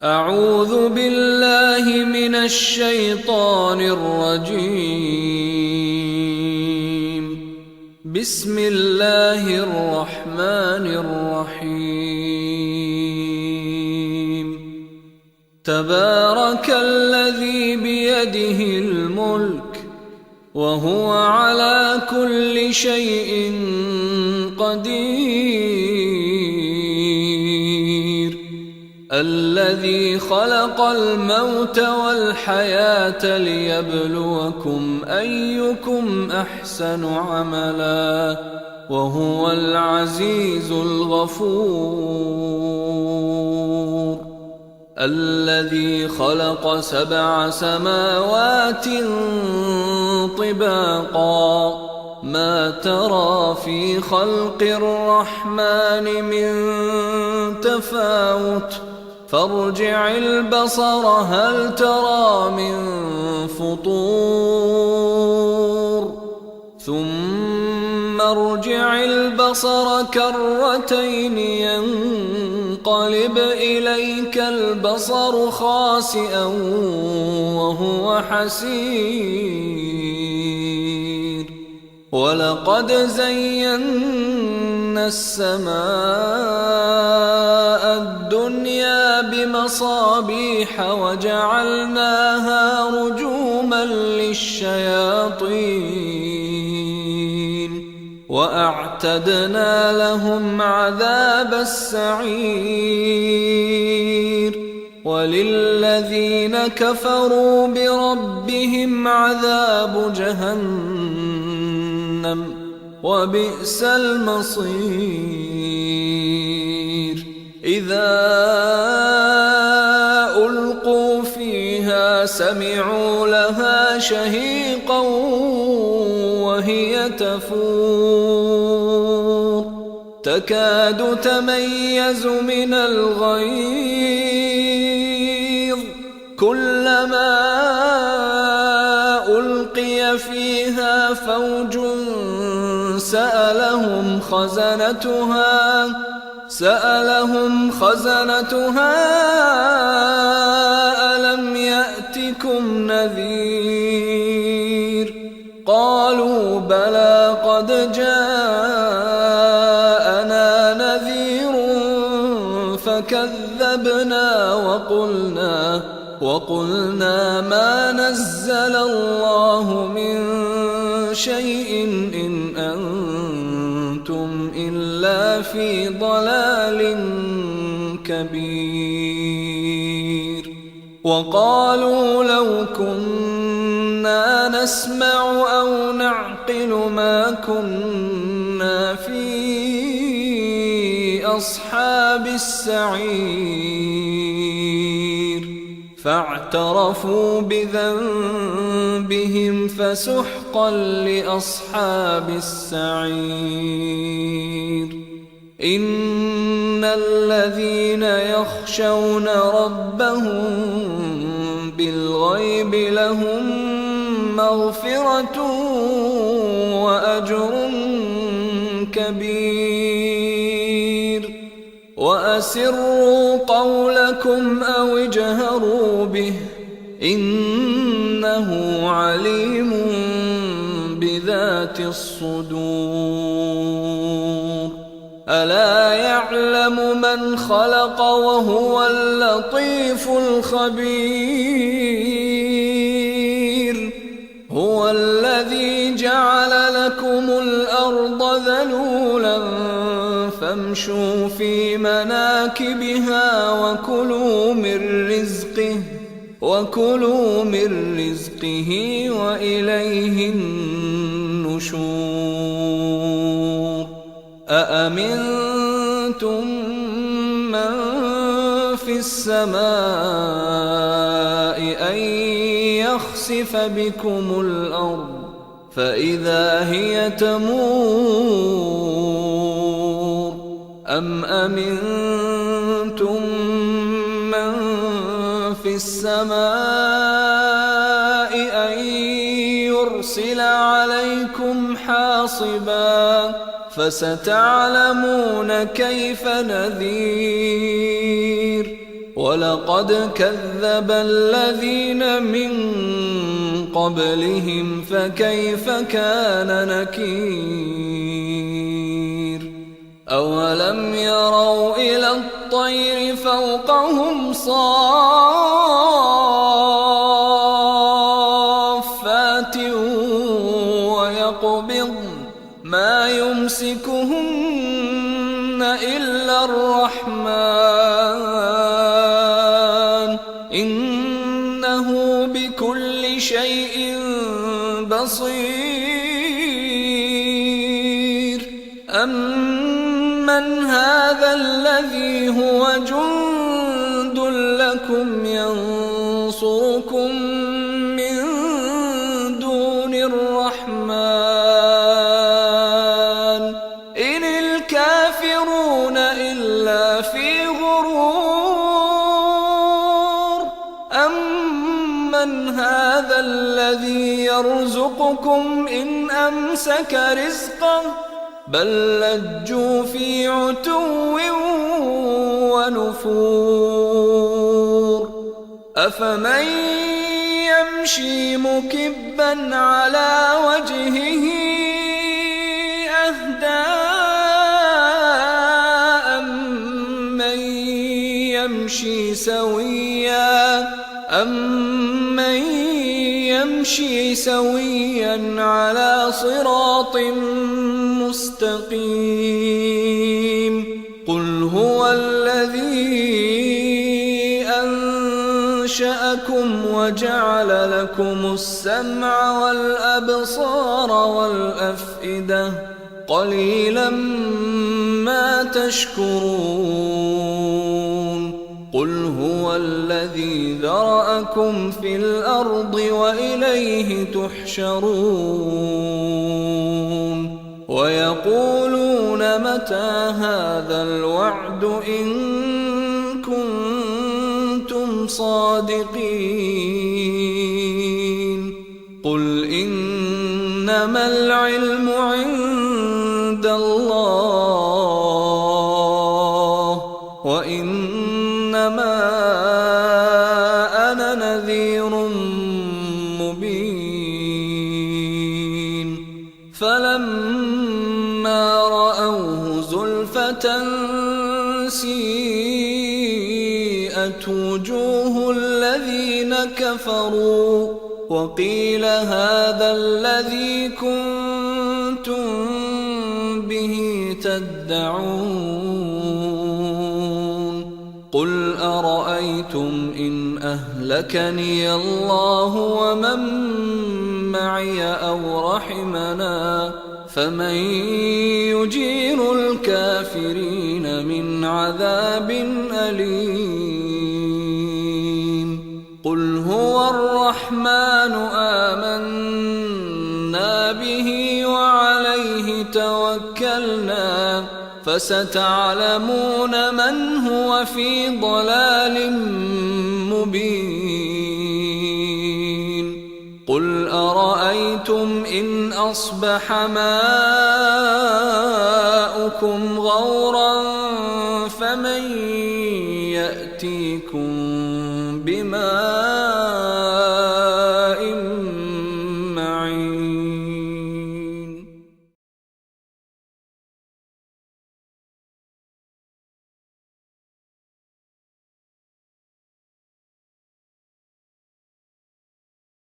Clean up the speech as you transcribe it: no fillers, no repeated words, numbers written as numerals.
أعوذ بالله من الشيطان الرجيم. بسم الله الرحمن الرحيم. تبارك الذي بيده الملك وهو على كل شيء قدير، الذي خلق الموت والحياة ليبلوكم أيكم أحسن عملا وهو العزيز الغفور. الذي خلق 7 سماوات طباقا، ما ترى في خلق الرحمن من تفاوت، فارجع البصر هل ترى من فطور، ثم ارجع البصر كرتين ينقلب إليك البصر خاسئا وهو حسير. ولقد زينا السماء الدنيا بمصابيح وجعلناها رجوما للشياطين وأعتدنا لهم عذاب السعير. وللذين كفروا بربهم عذاب جهنم وبئس المصير. إذا ألقوا فيها سمعوا لها شهيقا وهي تفور، تكاد تميز من الغيظ، كلما ألقي فيها فوج سألهم خزنتها ألم يأتكم نذير؟ قالوا بلى قد جاءنا نذير فكذبنا وقلنا ما نزل الله من شيء إن أنتم إلا في ضلال كبير. وقالوا لو كنا نسمع أو نعقل ما كنا في أصحاب السعير. فاعترفوا بذنبهم فسحقا لأصحاب السعير. إن الذين يخشون ربهم بالغيب لهم مغفرة وأجر كبير. وأسروا قولكم أو اجهروا به إنه عليم بذات الصدور. ألا يعلم من خلق وهو اللطيف الخبير. هو الذي جعل لكم الأرض ذلولا فامشوا في مناكبها وكلوا من رزقه وإليه النشور. أأمنتم من في السماء أن يخسف بكم الأرض فإذا هي تمور، أم أمنتم من في السماء أن يرسل عليكم حاصبا فستعلمون كيف نذير. ولقد كذب الذين من قبلهم فكيف كان نكير أولم يروا إلى الطير فوقهم صافات ويقبضن ما يمسكهن إلا الرحمن إنه بكل شيء بصير أمن هذا الذي هو جند لكم ينصركم من دون الرحمن إن الكافرون إلا في غرور أمن هذا الذي يرزقكم إن أمسك رزقه بل لجوا في عتو ونفور أفمن يمشي مكبا على وجهه أهدى أمن يمشي سويا على صراط مستقيم قل هو الذي أنشأكم وجعل لكم السمع والأبصار والأفئدة قليلا ما تشكرون قل هو الذي ذرأكم في الأرض وإليه تحشرون ويقولون متى هذا الوعد إن كنتم صادقين قل إنما العلم عند الله وإنما أنا نذير مبين فلما رأوه زلفة سيئت وجوه الذين كفروا وقيل هذا الذي كنتم به تدعون قل أرأيتم إن أهلكني الله ومن معي أو رحمنا فمن يجير الكافرين من عذاب أليم قل هو الرحمن آمنا به وعليه توكلنا فستعلمون من هو في ضلال مبين قل أرأيتم إن أصبح ماؤكم غورا فمن يأتيكم